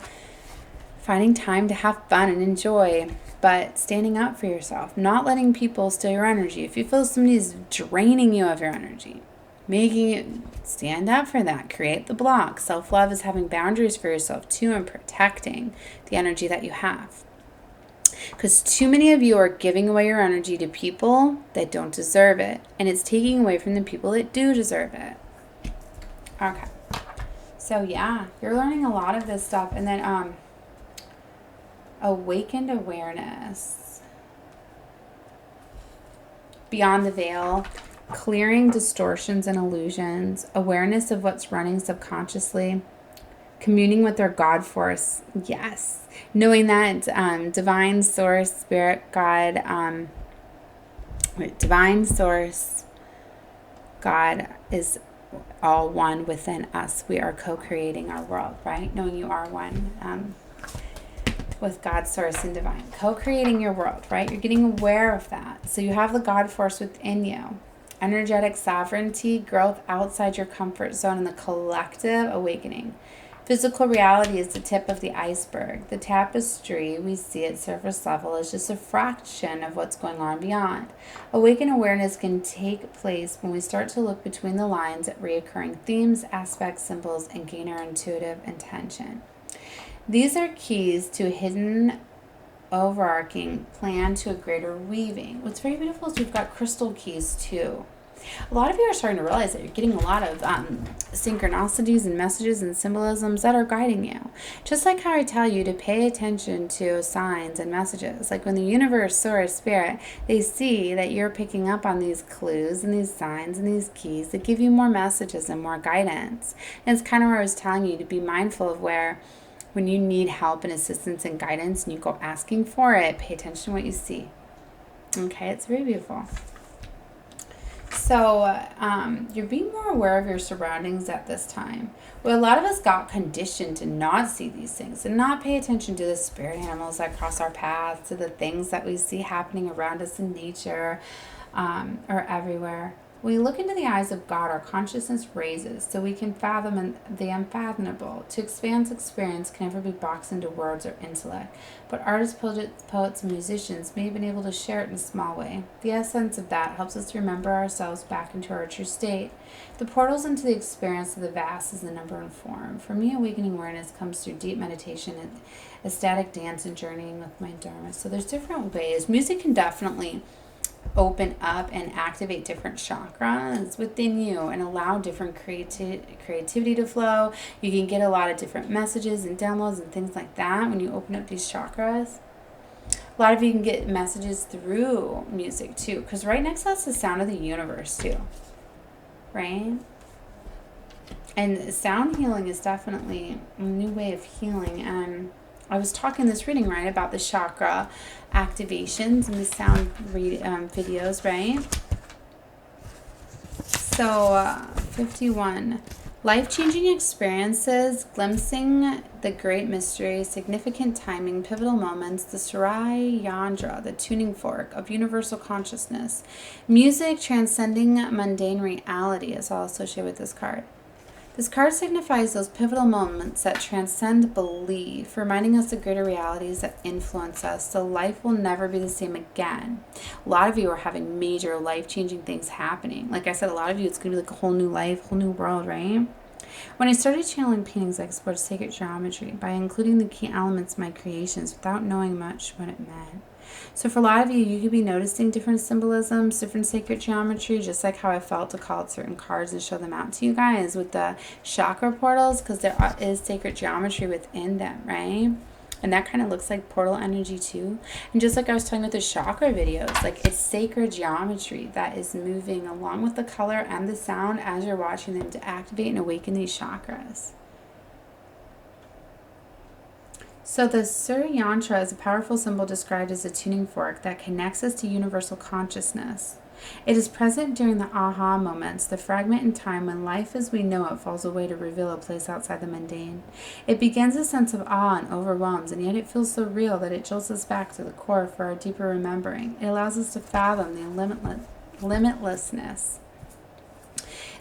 finding time to have fun and enjoy, but standing up for yourself, not letting people steal your energy. If you feel somebody's draining you of your energy, making it, stand up for that. Create the block. Self-love is having boundaries for yourself too and protecting the energy that you have. Because too many of you are giving away your energy to people that don't deserve it. And it's taking away from the people that do deserve it. Okay. So yeah, you're learning a lot of this stuff. And then awakened awareness. Beyond the veil. Clearing distortions and illusions. Awareness of what's running subconsciously. Communing with their God force. Yes. Knowing that divine source, spirit, God, divine source, God is all one within us. We are co-creating our world, right? Knowing you are one with God, source, and divine. Co-creating your world, right? You're getting aware of that. So you have the God force within you. Energetic sovereignty, growth outside your comfort zone, and the collective awakening. Physical reality is the tip of the iceberg. The tapestry we see at surface level is just a fraction of what's going on beyond. Awakened awareness can take place when we start to look between the lines at reoccurring themes, aspects, symbols, and gain our intuitive intention. These are keys to a hidden, overarching plan to a greater weaving. What's very beautiful is we've got crystal keys too. A lot of you are starting to realize that you're getting a lot of synchronicities and messages and symbolisms that are guiding you. Just like how I tell you to pay attention to signs and messages. Like when the universe, source, spirit, they see that you're picking up on these clues and these signs and these keys that give you more messages and more guidance. And it's kind of where I was telling you to be mindful of where when you need help and assistance and guidance and you go asking for it, pay attention to what you see. Okay, it's very beautiful. So you're being more aware of your surroundings at this time. Well, a lot of us got conditioned to not see these things and not pay attention to the spirit animals that cross our paths, to the things that we see happening around us in nature or everywhere. When we look into the eyes of God, our consciousness raises so we can fathom the unfathomable. To expand experience can never be boxed into words or intellect, but artists, poets, and musicians may have been able to share it in a small way. The essence of that helps us to remember ourselves back into our true state. The portals into the experience of the vast is the number one form. For me, awakening awareness comes through deep meditation and ecstatic dance and journeying with my Dharma. So there's different ways. Music can definitely open up and activate different chakras within you and allow different creativity to flow. You can get a lot of different messages and downloads and things like that when you open up these chakras. A lot of you can get messages through music too, because right next to us is the sound of the universe too, right? And sound healing is definitely a new way of healing. And I was talking this reading, right, about the chakra activations and the sound videos, right? So 51. Life-changing experiences, glimpsing the great mystery, significant timing, pivotal moments, the Sarai Yandra, the tuning fork of universal consciousness. Music transcending mundane reality is all associated with this card. This card signifies those pivotal moments that transcend belief, reminding us of greater realities that influence us, so life will never be the same again. A lot of you are having major life-changing things happening. Like I said, a lot of you, it's going to be like a whole new life, whole new world, right? When I started channeling paintings, I explored sacred geometry by including the key elements of my creations without knowing much what it meant. So for a lot of you, you could be noticing different symbolisms, different sacred geometry, just like how I felt to call out certain cards and show them out to you guys with the chakra portals, because there is sacred geometry within them, right? And that kind of looks like portal energy too. And just like I was talking about the chakra videos, like it's sacred geometry that is moving along with the color and the sound as you're watching them to activate and awaken these chakras. So the Sur Yantra is a powerful symbol described as a tuning fork that connects us to universal consciousness. It is present during the aha moments, the fragment in time when life as we know it falls away to reveal a place outside the mundane. It begins a sense of awe and overwhelms, and yet it feels so real that it jolts us back to the core for our deeper remembering. It allows us to fathom the limitlessness.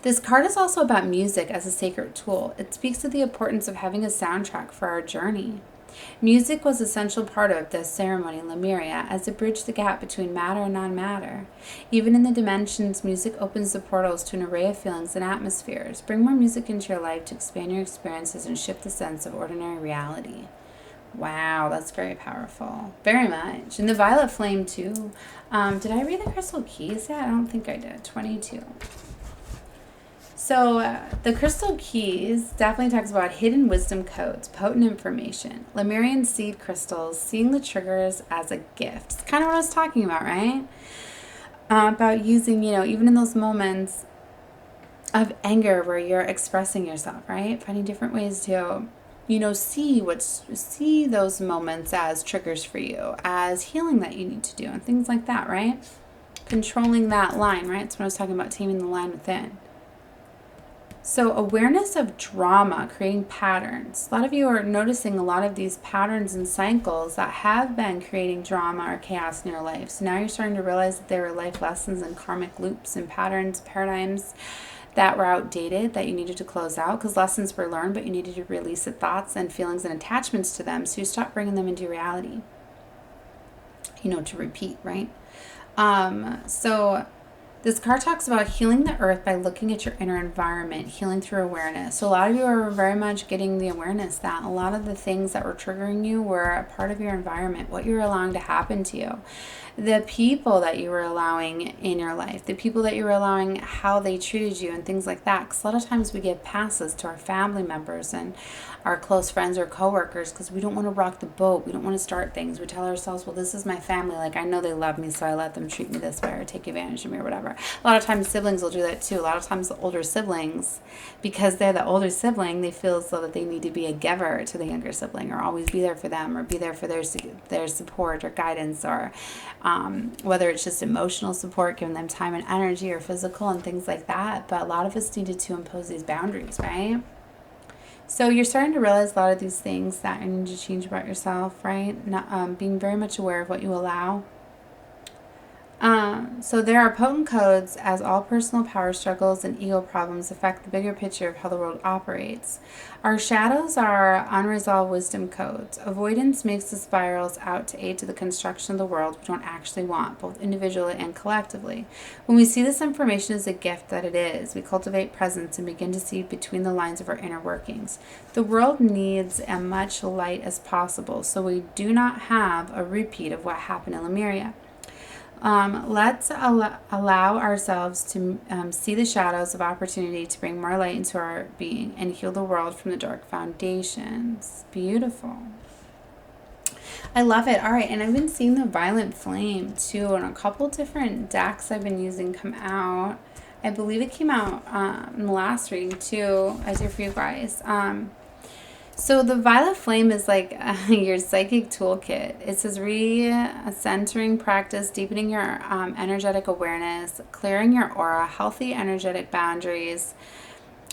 This card is also about music as a sacred tool. It speaks to the importance of having a soundtrack for our journey. Music was an essential part of this ceremony in Lemuria as it bridged the gap between matter and non-matter. Even in the dimensions, music opens the portals to an array of feelings and atmospheres. Bring more music into your life to expand your experiences and shift the sense of ordinary reality. Wow, that's very powerful. Very much. And the violet flame too. Did I read the crystal keys yet? I don't think I did. 22. So the crystal keys definitely talks about hidden wisdom codes, potent information, Lemurian seed crystals, seeing the triggers as a gift. It's kind of what I was talking about, right? About using, even in those moments of anger where you're expressing yourself, right? Finding different ways to, see those moments as triggers for you, as healing that you need to do, and things like that, right? Controlling that line, right? That's what I was talking about, taming the line within. So awareness of drama, creating patterns. A lot of you are noticing a lot of these patterns and cycles that have been creating drama or chaos in your life. So now you're starting to realize that there were life lessons and karmic loops and patterns, paradigms that were outdated that you needed to close out because lessons were learned, but you needed to release the thoughts and feelings and attachments to them. So you stop bringing them into reality, to repeat, right? So this card talks about healing the earth by looking at your inner environment, healing through awareness. So a lot of you are very much getting the awareness that a lot of the things that were triggering you were a part of your environment, what you were allowing to happen to you, the people that you were allowing in your life, the people that you were allowing, how they treated you and things like that. Because a lot of times we give passes to our family members and our close friends or coworkers because we don't want to rock the boat. We don't want to start things. We tell ourselves, well, this is my family. Like, I know they love me, so I let them treat me this way or take advantage of me or whatever. A lot of times siblings will do that too. A lot of times the older siblings, because they're the older sibling, they feel as though that they need to be a giver to the younger sibling or always be there for them or be there for their support or guidance or whether it's just emotional support, giving them time and energy or physical and things like that. But a lot of us needed to impose these boundaries, right? So you're starting to realize a lot of these things that you need to change about yourself, right? Not, being very much aware of what you allow. So there are potent codes as all personal power struggles and ego problems affect the bigger picture of how the world operates. Our shadows are unresolved wisdom codes. Avoidance makes the spirals out to aid to the construction of the world we don't actually want, both individually and collectively. When we see this information as a gift that it is, we cultivate presence and begin to see between the lines of our inner workings. The world needs as much light as possible, so we do not have a repeat of what happened in Lemuria. Let's allow ourselves to see the shadows of opportunity to bring more light into our being and heal the world from the dark foundations. Beautiful. I love it. All right, and I've been seeing the violet flame too, and a couple different decks I've been using come out. I believe it came out in the last reading too. I did for you guys. So the violet flame is like your psychic toolkit. It says re-centering practice, deepening your energetic awareness, clearing your aura, healthy energetic boundaries,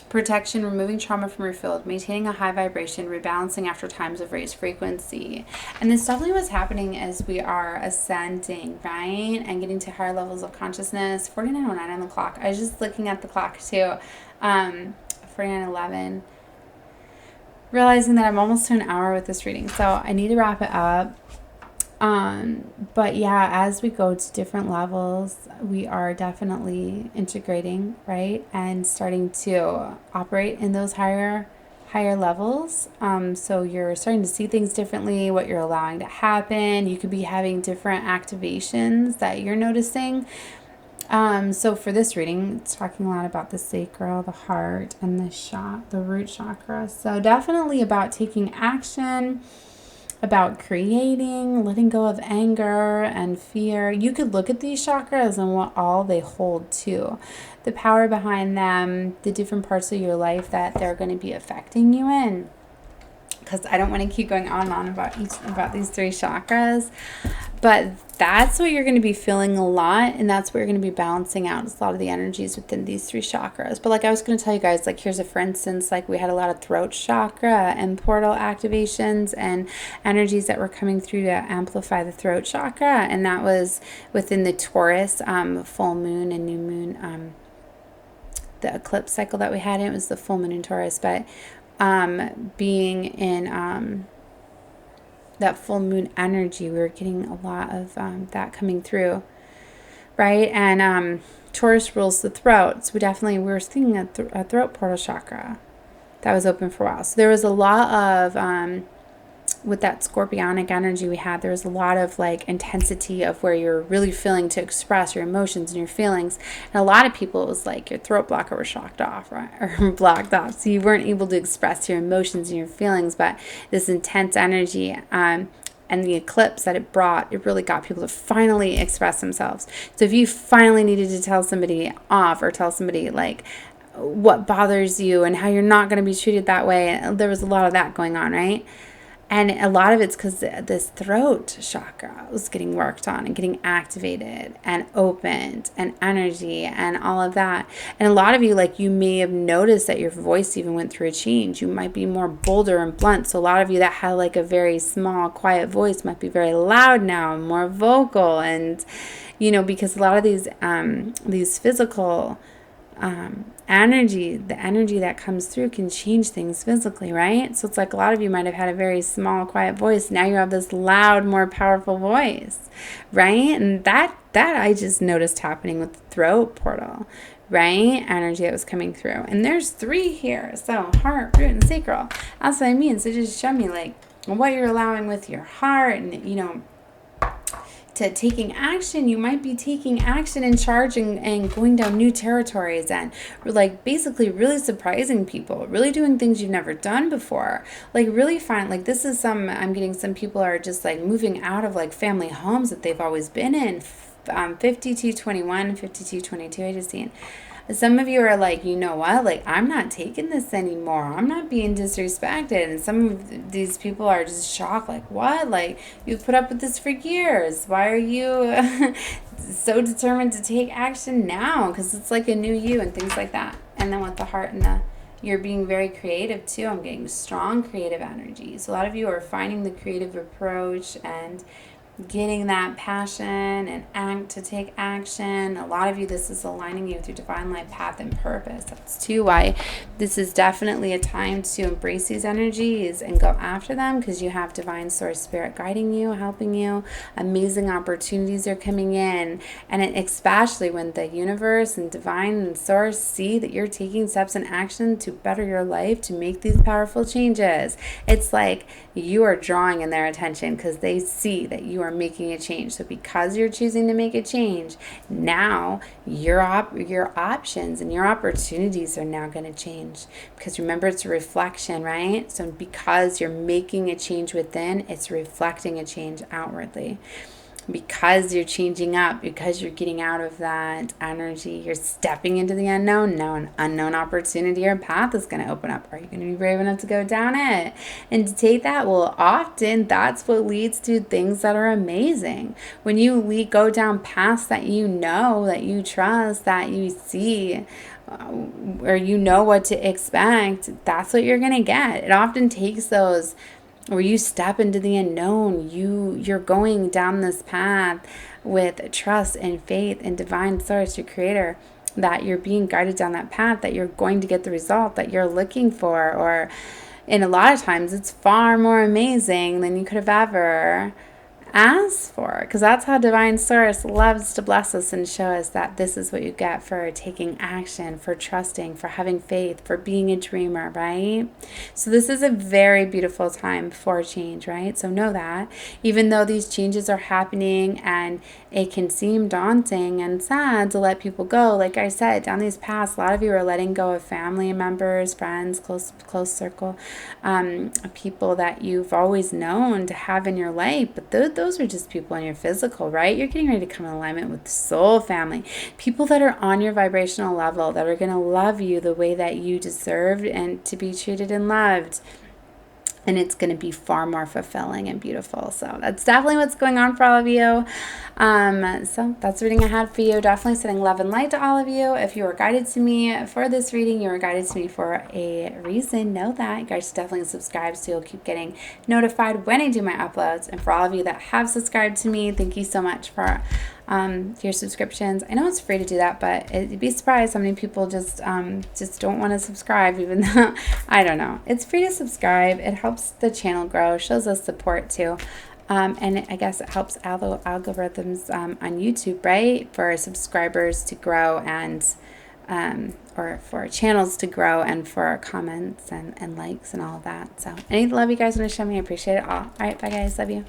protection, removing trauma from your field, maintaining a high vibration, rebalancing after times of raised frequency. And this definitely what's happening as we are ascending, right? And getting to higher levels of consciousness. 49:09 on the clock. I was just looking at the clock too. 49:11. Realizing that I'm almost to an hour with this reading, so I need to wrap it up. But yeah, as we go to different levels, we are definitely integrating, right? And starting to operate in those higher levels. So you're starting to see things differently, what you're allowing to happen. You could be having different activations that you're noticing. So for this reading, it's talking a lot about the sacral, the heart, and the root chakra. So definitely about taking action, about creating, letting go of anger and fear. You could look at these chakras and what all they hold too. The power behind them, the different parts of your life that they're going to be affecting you in. Because I don't want to keep going on and on about these 3 chakras. But that's what you're going to be feeling a lot, and that's what you're going to be balancing out. It's a lot of the energies within these 3 chakras. But like I was going to tell you guys, like here's a for instance, like we had a lot of throat chakra and portal activations and energies that were coming through to amplify the throat chakra, and that was within the Taurus full moon and new moon, the eclipse cycle that we had. It was the full moon in Taurus, but being in that full moon energy, we were getting a lot of that coming through, right? And Taurus rules the throat, so we were seeing a throat portal chakra that was open for a while. So there was a lot of with that scorpionic energy we had, there was a lot of like intensity of where you're really feeling to express your emotions and your feelings. And a lot of people, it was like your throat blocker was shocked off, right? Or blocked off. So you weren't able to express your emotions and your feelings, but this intense energy, and the eclipse that it brought, it really got people to finally express themselves. So if you finally needed to tell somebody off or tell somebody like what bothers you and how you're not going to be treated that way, there was a lot of that going on, right? And a lot of it's because this throat chakra was getting worked on and getting activated and opened and energy and all of that. And a lot of you, like you may have noticed that your voice even went through a change. You might be more bolder and blunt. So a lot of you that had like a very small, quiet voice might be very loud now, more vocal. And, because a lot of these physical energy, the energy that comes through can change things physically, right? So it's like a lot of you might have had a very small, quiet voice. Now you have this loud, more powerful voice, right? And that I just noticed happening with the throat portal, right? Energy that was coming through. And there's 3 here. So heart, root, and sacral. That's what I mean. So just show me like what you're allowing with your heart and, to taking action. You might be taking action and charging and going down new territories and like basically really surprising people, really doing things you've never done before. Like really find like this is I'm getting some people are just like moving out of like family homes that they've always been in. 5221, 5222 I just seen. Some of you are like, you know what, like I'm not taking this anymore. I'm not being disrespected. And some of these people are just shocked, like, what? Like, you've put up with this for years. Why are you so determined to take action now? Because it's like a new you and things like that. And then with the heart and you're being very creative too. I'm getting strong creative energy. So a lot of you are finding the creative approach and getting that passion and to take action. A lot of you, this is aligning you with your divine life path and purpose. That's too why this is definitely a time to embrace these energies and go after them, because you have divine source spirit guiding you, helping you. Amazing opportunities are coming in, and especially when the universe and divine and source see that you're taking steps and action to better your life, to make these powerful changes. It's like you are drawing in their attention because they see that you are making a change. So because you're choosing to make a change, now your options and your opportunities are now going to change. Because remember, it's a reflection, right? So because you're making a change within, it's reflecting a change outwardly. Because you're changing up, because you're getting out of that energy, you're stepping into the unknown. Now an unknown opportunity or path is going to open up. Are you going to be brave enough to go down it and to take that? Well, often that's what leads to things that are amazing. When you go down paths that you know, that you trust, that you see, or you know what to expect, that's what you're going to get. It often takes those where you step into the unknown, you're going down this path with trust and faith and divine source, your creator. that you're being guided down that path, that you're going to get the result that you're looking for, or in a lot of times it's far more amazing than you could have ever asked for, because that's how divine source loves to bless us and show us that this is what you get for taking action, for trusting, for having faith, for being a dreamer, right? So this is a very beautiful time for change, right? So know that even though these changes are happening and it can seem daunting and sad to let people go, like I said, down these paths, a lot of you are letting go of family members, friends, close circle, people that you've always known to have in your life, but those are just people in your physical, right? You're getting ready to come in alignment with the soul family, people that are on your vibrational level, that are going to love you the way that you deserve and to be treated and loved. And it's going to be far more fulfilling and beautiful. So that's definitely what's going on for all of you. So that's the reading I had for you. Definitely sending love and light to all of you. If you were guided to me for this reading, you were guided to me for a reason. Know that. You guys should definitely subscribe so you'll keep getting notified when I do my uploads. And for all of you that have subscribed to me, thank you so much for your subscriptions. I know it's free to do that, but you'd be surprised how many people just don't want to subscribe, even though, I don't know. It's free to subscribe. It helps the channel grow, shows us support too. And I guess it helps algorithms on YouTube, right? For subscribers to grow and or for channels to grow, and for comments and likes and all of that. So any love you guys want to show me, I appreciate it all. All right, bye guys. Love you.